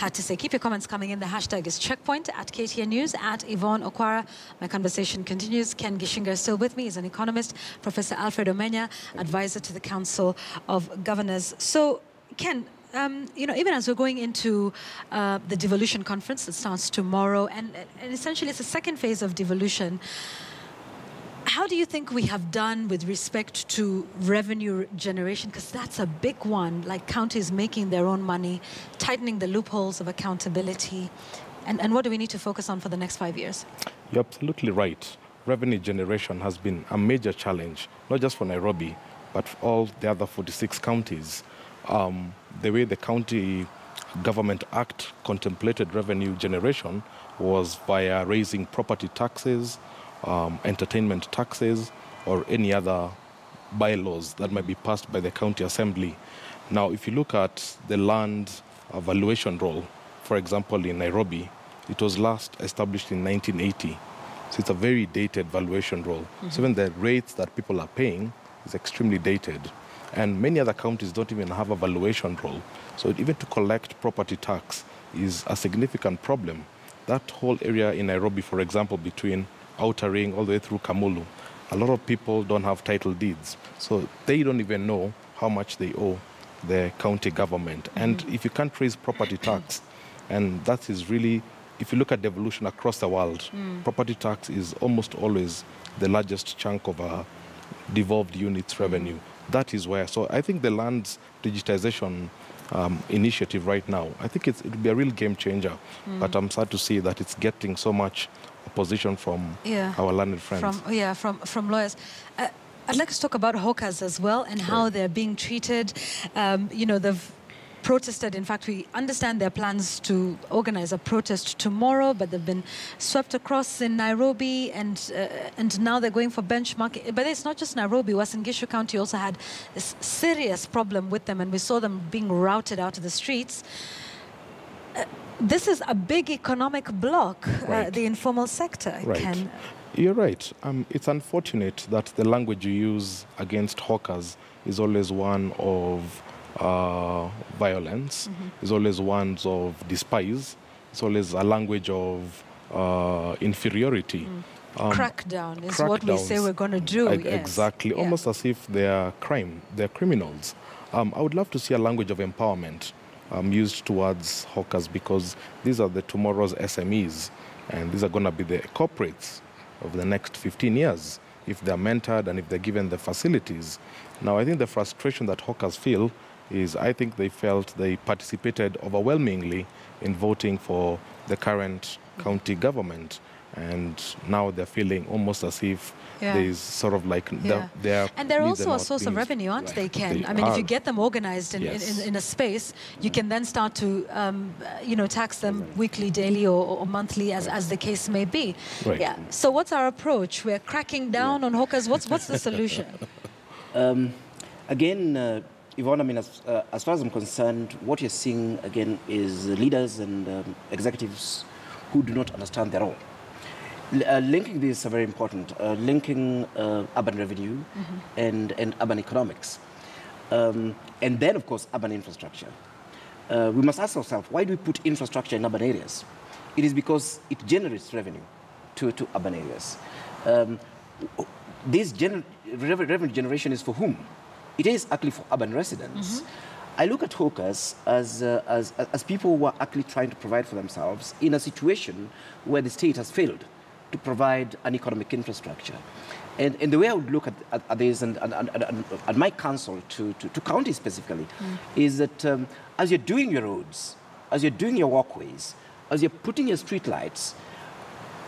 had to say. Keep your comments coming in. The hashtag is Checkpoint at KTN News, at Yvonne Okwara. My conversation continues. Ken Gichinga is still with me. He's an economist. Professor Alfred Omenya, advisor to the Council of Governors. So, Ken, you know, even as we're going into the devolution conference that starts tomorrow, and essentially it's the second phase of devolution, how do you think we have done with respect to revenue generation? Because that's a big one, like counties making their own money, tightening the loopholes of accountability. And what do we need to focus on for the next 5 years? You're absolutely right. Revenue generation has been a major challenge, not just for Nairobi, but for all the other 46 counties. The way the County Government Act contemplated revenue generation was via raising property taxes, entertainment taxes, or any other bylaws that might be passed by the county assembly. Now, if you look at the land valuation roll, for example, in Nairobi, it was last established in 1980. So it's a very dated valuation roll. So even the rates that people are paying is extremely dated. And many other counties don't even have a valuation roll. So even to collect property tax is a significant problem. That whole area in Nairobi, for example, between Outer Ring all the way through Kamulu, a lot of people don't have title deeds. So they don't even know how much they owe the county government. And if you can't raise property tax, and that is really, if you look at devolution across the world, property tax is almost always the largest chunk of a devolved unit's revenue. That is where, so I think the land's digitization initiative right now, I think it will be a real game changer. But I'm sad to see that it's getting so much opposition from our learned friends. From lawyers. I'd like to talk about hawkers as well and how they're being treated. You know, they've protested. In fact, we understand their plans to organize a protest tomorrow, but they've been swept across in Nairobi, and now they're going for benchmarking. But it's not just Nairobi. Uasin Gishu County also had this serious problem with them, and we saw them being routed out of the streets. This is a big economic block, the informal sector. Ken. You're right. It's unfortunate that the language you use against hawkers is always one of violence, is always one of despise, it's always a language of inferiority. Crackdown is what we say we're going to do. Exactly, almost as if they're criminals. I would love to see a language of empowerment used towards hawkers, because these are the tomorrow's SMEs, and these are going to be the corporates of the next 15 years if they're mentored and if they're given the facilities. Now, I think the frustration that hawkers feel is, I think they felt they participated overwhelmingly in voting for the current county government, and now they're feeling almost as if there's sort of like they're and they're also a source of revenue, aren't they, Ken? I mean, if you get them organized in a space, you can then start to you know, tax them weekly, daily, or monthly, as the case may be. So what's our approach? We're cracking down on hawkers. What's the solution? Again, Yvonne, I mean, as far as I'm concerned, what you're seeing, again, is leaders and executives who do not understand their role. Linking these are very important, linking urban revenue and urban economics. And then, of course, urban infrastructure. We must ask ourselves, why do we put infrastructure in urban areas? It is because it generates revenue to urban areas. This revenue generation is for whom? It is actually for urban residents. I look at hawkers as people who are actually trying to provide for themselves in a situation where the state has failed to provide an economic infrastructure. And the way I would look at this, and my counsel to counties specifically, is that as you're doing your roads, as you're doing your walkways, as you're putting your street lights,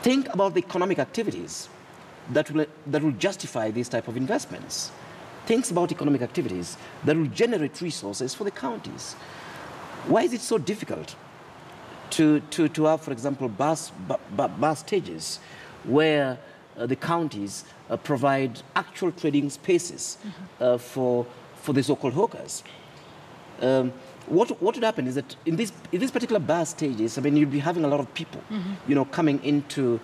think about the economic activities that will justify these type of investments. Think about economic activities that will generate resources for the counties. Why is it so difficult to have, for example, bus stages where the counties provide actual trading spaces for the so-called hawkers? What would happen is that in these particular bus stages, I mean, you'd be having a lot of people, you know, coming into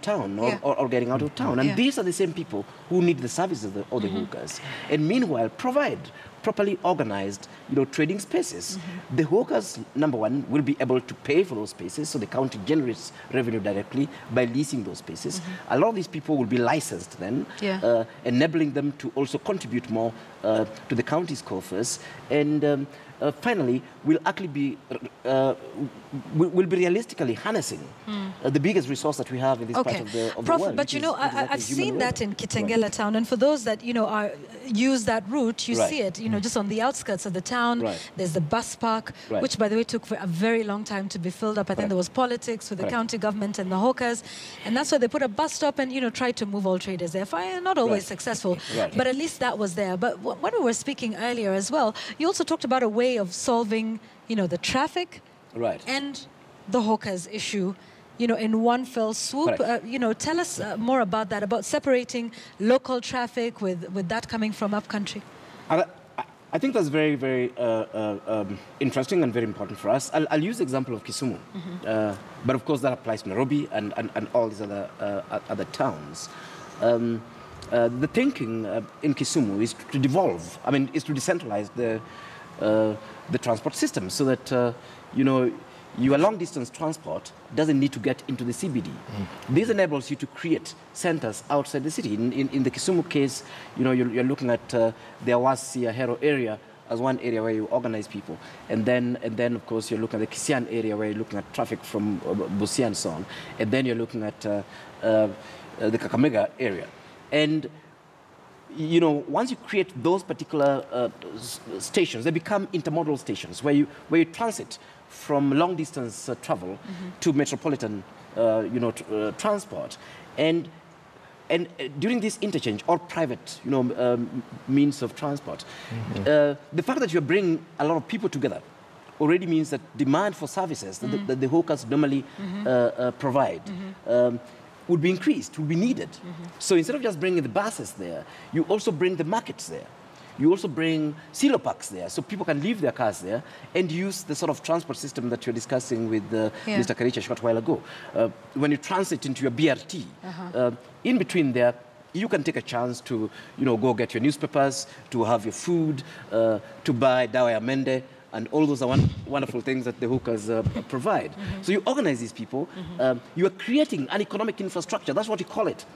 town or getting out of town, and these are the same people who need the services of the hawkers, and meanwhile provide properly organized, trading spaces. The hawkers, number one, will be able to pay for those spaces, so the county generates revenue directly by leasing those spaces. A lot of these people will be licensed then, enabling them to also contribute more to the county's coffers. And finally, will actually be will be realistically harnessing the biggest resource that we have in this part of the Prof, world. But I've seen that in Kitengela town, and for those that use that route, you see it, just on the outskirts of the town. There's the bus park, which, by the way, took a very long time to be filled up. I think there was politics with the county government and the hawkers, and that's why they put a bus stop and tried to move all traders there. Fine, not always successful, but at least that was there. But when we were speaking earlier as well, you also talked about a way of solving, the traffic and the hawkers issue, in one fell swoop. Tell us more about that, about separating local traffic with that coming from upcountry. I think that's very, very interesting and very important for us. I'll use the example of Kisumu, but of course that applies to Nairobi and all these other towns. The thinking in Kisumu is to devolve, is to decentralize the transport system so that, your long-distance transport doesn't need to get into the CBD. This enables you to create centers outside the city. In the Kisumu case, you're looking at the Awasi Ahero area as one area where you organize people. And then, of course, you're looking at the Kisian area where you're looking at traffic from Busia and so on. And then you're looking at the Kakamega area. And once you create those particular stations, they become intermodal stations where you transit from long-distance travel to metropolitan, transport, and during this interchange or private, means of transport, the fact that you're bringing a lot of people together already means that demand for services that the hawkers normally provide would be increased, would be needed. So instead of just bringing the buses there, you also bring the markets there. You also bring silo parks there, so people can leave their cars there and use the sort of transport system that you're discussing with Mr. Karicha a short while ago. When you transit into your BRT, in between there, you can take a chance to, go get your newspapers, to have your food, to buy dawa ya mende, and all those are wonderful things that the hawkers provide. So you organize these people. You are creating an economic infrastructure. That's what you call it.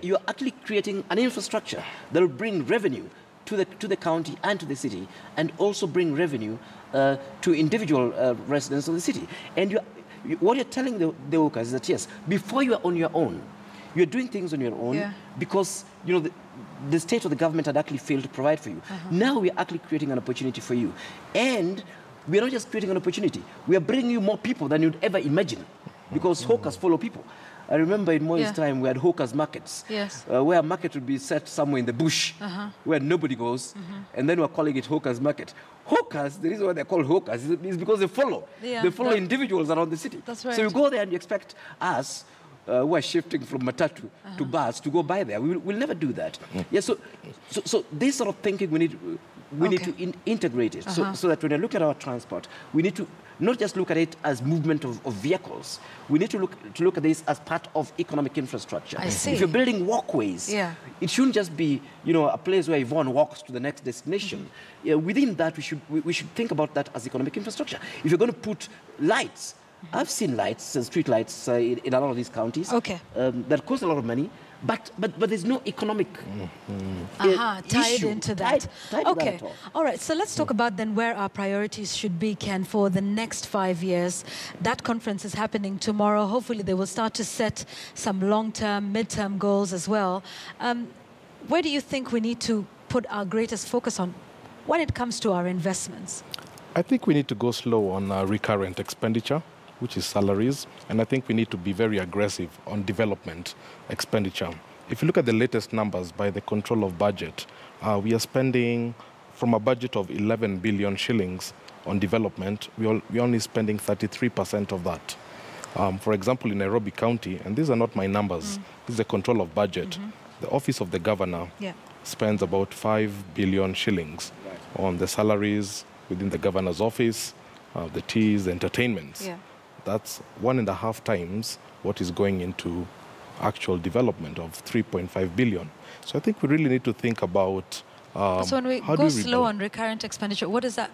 You are actually creating an infrastructure that will bring revenue to the county and to the city, and also bring revenue to individual residents of the city. And what you're telling the hawkers is that, yes, before you are on your own, you're doing things on your own because, the state or the government had actually failed to provide for you. Now we're actually creating an opportunity for you. And we're not just creating an opportunity, we are bringing you more people than you'd ever imagine, because hawkers follow people. I remember in Moi's time, we had hawkers markets, where a market would be set somewhere in the bush, where nobody goes, and then we're calling it hawkers market. Hawkers, the reason why they're called hawkers is because they follow. They follow individuals around the city. That's right. So you go there and you expect us, who are shifting from matatu to bus, to go by there. We'll never do that. So this sort of thinking we need to integrate it, so that when we look at our transport, we need to not just look at it as movement of vehicles. We need to look at this as part of economic infrastructure. I see. If you're building walkways, it shouldn't just be a place where Yvonne walks to the next destination. Within that, we should think about that as economic infrastructure. If you're going to put lights, I've seen lights, street lights in a lot of these counties that cost a lot of money, but there's no economic tied into that. Tied to that at all right. So let's talk about then where our priorities should be, Ken, for the next 5 years. That conference is happening tomorrow. Hopefully they will start to set some long-term, mid-term goals as well. Where do you think we need to put our greatest focus on when it comes to our investments? I think we need to go slow on recurrent expenditure, which is salaries, and I think we need to be very aggressive on development expenditure. If you look at the latest numbers by the Control of Budget, we are spending from a budget of 11 billion shillings on development, we're only spending 33% of that. For example, in Nairobi County, and these are not my numbers, this is the Control of Budget, the Office of the Governor spends about 5 billion shillings on the salaries within the Governor's office, the teas, the entertainments. That's 1.5 times what is going into actual development of 3.5 billion. So I think we really need to think about So when we go slow on recurrent expenditure, what is that?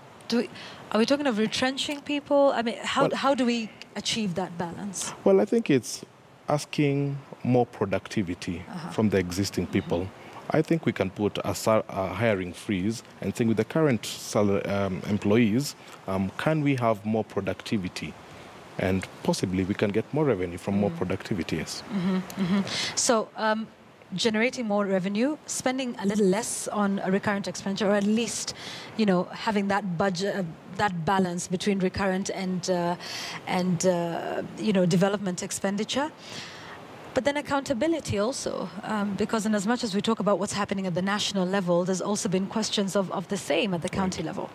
Are we talking of retrenching people? I mean, how do we achieve that balance? Well, I think it's asking more productivity from the existing people. I think we can put a hiring freeze and think with the current employees, can we have more productivity? And possibly we can get more revenue from more productivity, yes. So generating more revenue, spending a little less on a recurrent expenditure, or at least, you know, having that budget, that balance between recurrent and you know, development expenditure. But then accountability also, because in as much as we talk about what's happening at the national level, there's also been questions of the same at the county level.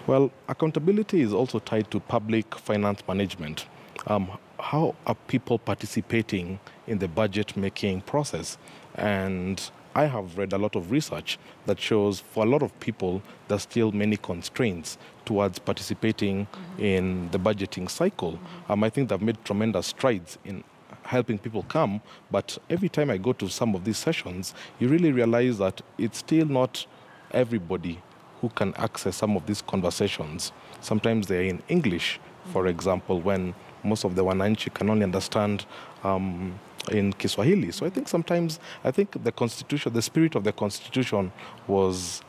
Well, accountability is also tied to public finance management. How are people participating in the budget-making process? And I have read a lot of research that shows for a lot of people, there's still many constraints towards participating in the budgeting cycle. I think they've made tremendous strides in helping people come, but every time I go to some of these sessions, you really realize that it's still not everybody who can access some of these conversations. Sometimes they're in English, for example, when most of the Wananchi can only understand in Kiswahili. So I think sometimes, the Constitution, the spirit of the Constitution was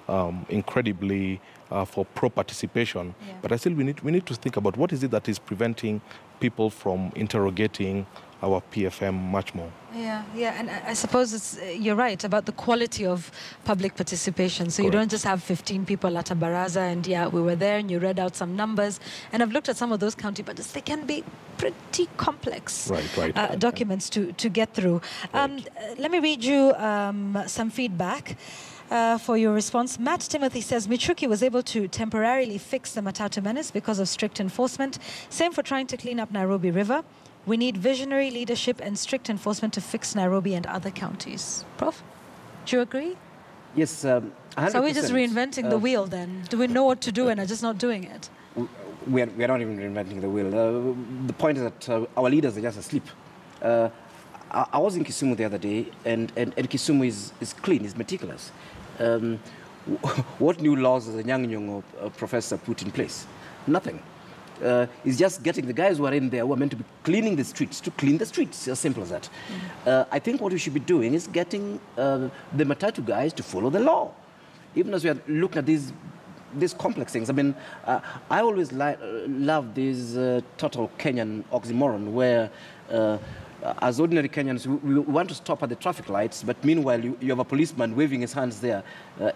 incredibly for pro-participation. Yeah. But I still, we need to think about what is it that is preventing people from interrogating our PFM much more. Yeah, and I suppose you're right about the quality of public participation. So Correct. You don't just have 15 people at a baraza and we were there and you read out some numbers. And I've looked at some of those county budgets. They can be pretty complex documents to get through. Let me read you some feedback. For your response. Matt Timothy says, Michuki was able to temporarily fix the Matatu menace because of strict enforcement. Same for trying to clean up Nairobi River. We need visionary leadership and strict enforcement to fix Nairobi and other counties. Prof, do you agree? Yes, 100%. So we're just reinventing the wheel then? Do we know what to do and are just not doing it? We are not even reinventing the wheel. The point is that our leaders are just asleep. I was in Kisumu the other day, and Kisumu is clean, is meticulous. What new laws does the Nyang'nyong professor put in place? Nothing. It's just getting the guys who are in there who are meant to be cleaning the streets to clean the streets, as simple as that. I think what we should be doing is getting the Matatu guys to follow the law. Even as we are looking at these complex things. I mean, I always love this total Kenyan oxymoron where as ordinary Kenyans, we want to stop at the traffic lights, but meanwhile, you have a policeman waving his hands there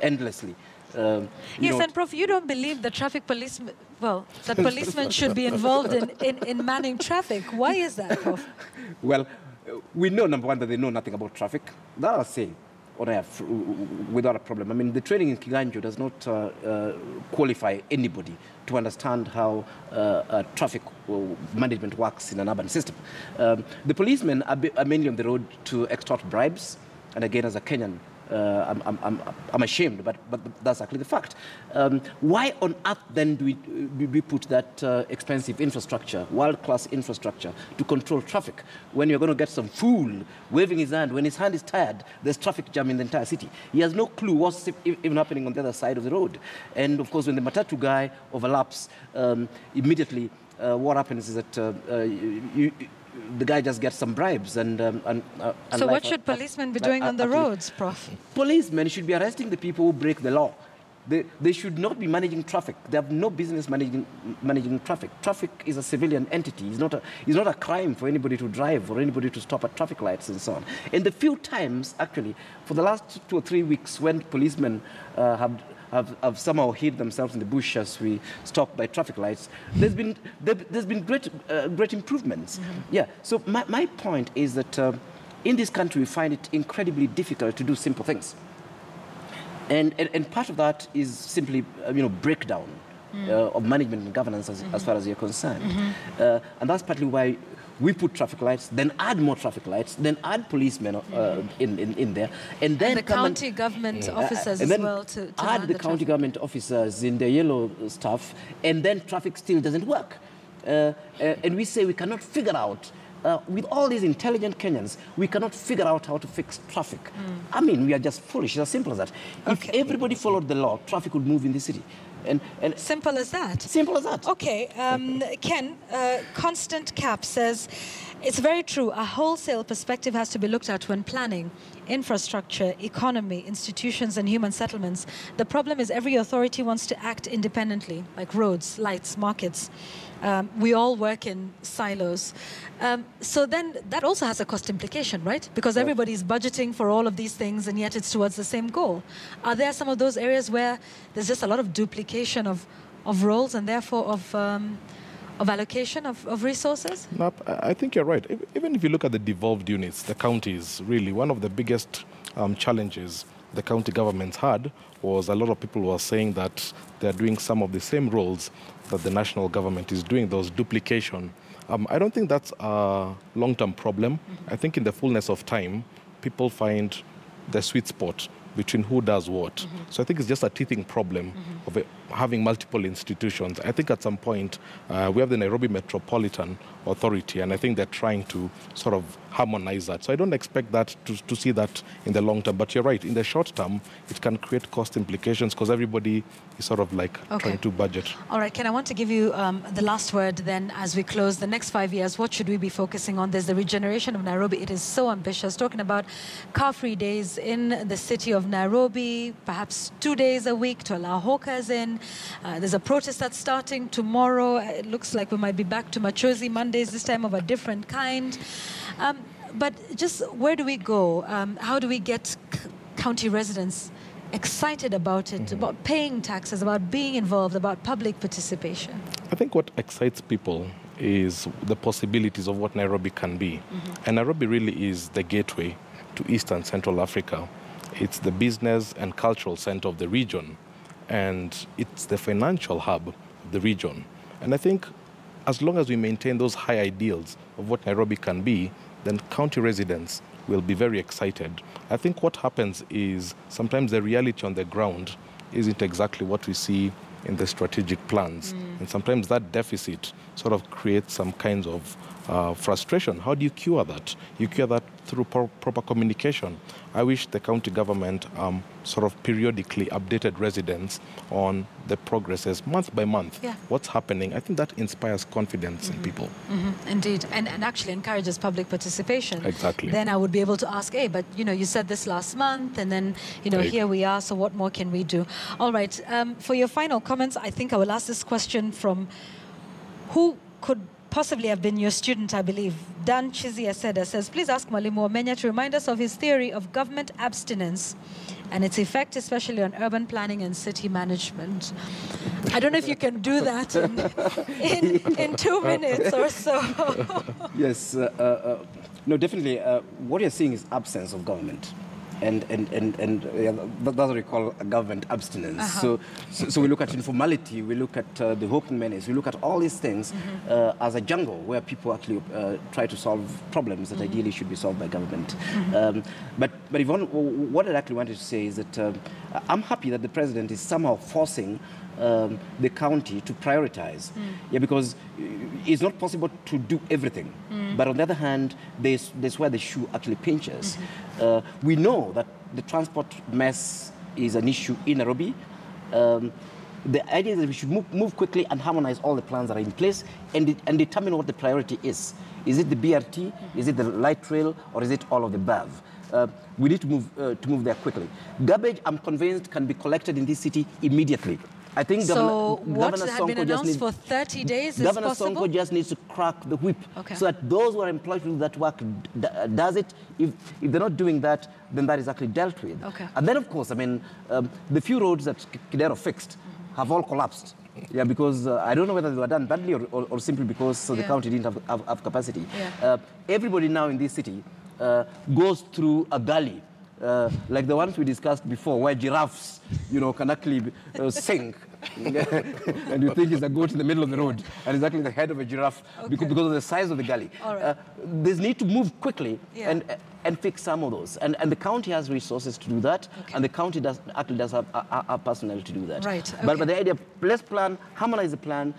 endlessly. Yes, and Prof, you don't believe the traffic policemen, that policemen should be involved in manning traffic. Why is that, Prof? Well, we know, number one, that they know nothing about traffic. That I'll say, without a problem. I mean, the training in Kiganjo does not qualify anybody to understand how traffic management works in an urban system. The policemen are mainly on the road to extort bribes, and again, as a Kenyan, I'm ashamed, but that's actually the fact. Why on earth then do we put that expensive infrastructure, world-class infrastructure, to control traffic when you're going to get some fool waving his hand? When his hand is tired, there's traffic jam in the entire city. He has no clue what's even happening on the other side of the road. And of course, when the Matatu guy overlaps, immediately what happens is that the guy just gets some bribes. So what should policemen be doing on the roads, Prof? Policemen should be arresting the people who break the law. They should not be managing traffic. They have no business managing traffic. Traffic is a civilian entity. It's not a crime for anybody to drive or anybody to stop at traffic lights and so on. And the few times, actually, for the last 2 or 3 weeks when policemen have somehow hid themselves in the bush as we stop by traffic lights, there's been great improvements. Yeah. So my point is that in this country we find it incredibly difficult to do simple things, and part of that is simply breakdown of management and governance as far as you're concerned, and that's partly why we put traffic lights, then add more traffic lights, then add policemen in there, and then the county government officers as well to add the county government officers in the yellow stuff, and then traffic still doesn't work. And we say we cannot figure out with all these intelligent Kenyans, we cannot figure out how to fix traffic. I mean, we are just foolish. It's as simple as that. If everybody followed the law, traffic would move in the city. And simple as that. Simple as that. Okay, Ken, Constant Cap says, it's very true. A wholesale perspective has to be looked at when planning infrastructure, economy, institutions, and human settlements. The problem is every authority wants to act independently, like roads, lights, markets. We all work in silos. So then that also has a cost implication, right? Because everybody's budgeting for all of these things, and yet it's towards the same goal. Are there some of those areas where there's just a lot of duplication of roles and therefore of allocation of resources? No, I think you're right. Even if you look at the devolved units, the counties, really, one of the biggest challenges the county governments had was a lot of people were saying that they're doing some of the same roles that the national government is doing, those duplication. I don't think that's a long-term problem. I think in the fullness of time, people find the sweet spot between who does what. So I think it's just a teething problem of having multiple institutions. I think at some point, we have the Nairobi Metropolitan Authority, and I think they're trying to sort of harmonize that. So I don't expect that to see that in the long term. But you're right, in the short term, it can create cost implications because everybody is sort of like trying to budget. All right, Ken, I want to give you the last word then as we close. The next 5 years, what should we be focusing on? There's the regeneration of Nairobi. It is so ambitious, talking about car-free days in the city of Nairobi, perhaps 2 days a week to allow hawkers in. There's a protest that's starting tomorrow. It looks like we might be back to Machozi Mondays, this time of a different kind. But just where do we go? How do we get county residents excited about it, about paying taxes, about being involved, about public participation? I think what excites people is the possibilities of what Nairobi can be. And Nairobi really is the gateway to East and Central Africa. It's the business and cultural center of the region, and it's the financial hub of the region. And I think as long as we maintain those high ideals of what Nairobi can be, then county residents will be very excited. I think what happens is sometimes the reality on the ground isn't exactly what we see in the strategic plans. And sometimes that deficit sort of creates some kinds of frustration. How do you cure that? You cure that through proper communication. I wish the county government sort of periodically updated residents on the progresses month by month. What's happening? I think that inspires confidence in people. Indeed, and actually encourages public participation. Exactly. Then I would be able to ask, hey, but you said this last month, and then here we are, so what more can we do? All right, for your final comments, I think I will ask this question from who could possibly have been your student, I believe. Dan Chizi Aseda says, please ask Mwalimu Omenya to remind us of his theory of government abstinence and its effect, especially on urban planning and city management. I don't know if you can do that in 2 minutes or so. Yes, no, definitely. What you're seeing is absence of government. And that's what we call a government abstinence. So we look at informality, we look at the hawking menace, we look at all these things as a jungle where people actually try to solve problems that ideally should be solved by government. But Yvonne, what I actually wanted to say is that I'm happy that the president is somehow forcing the county to prioritize. Because it's not possible to do everything. But on the other hand, there's where the shoe actually pinches. We know that the transport mess is an issue in Nairobi. The idea is that we should move quickly and harmonize all the plans that are in place and determine what the priority is. Is it the BRT? Is it the light rail? Or is it all of the above? We need to move there quickly. Garbage, I'm convinced, can be collected in this city immediately. I think so what had been announced for 30 days is Governor possible? Sonko just needs to crack the whip so that those who are employed to do that work does it. If they're not doing that, then that is actually dealt with. And then, of course, I mean, the few roads that Kidero fixed have all collapsed. Because I don't know whether they were done badly or simply because the county didn't have capacity. Everybody now in this city goes through a gully. Like the ones we discussed before, where giraffes, can actually sink and you think it's a goat in the middle of the road, and it's actually the head of a giraffe because of the size of the gully. All right. There's need to move quickly and fix some of those. And the county has resources to do that, and the county actually does have personnel to do that. Right. Okay. But the idea, let's plan, harmonize the plans,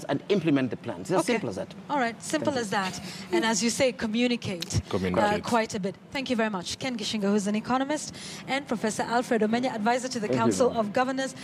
and implement the plans. It's as simple as that. All right, simple as that. And as you say, communicate. Quite a bit. Thank you very much. Ken Gichinga, who's an economist, and Professor Alfred Omenya, advisor to the Council of Governors.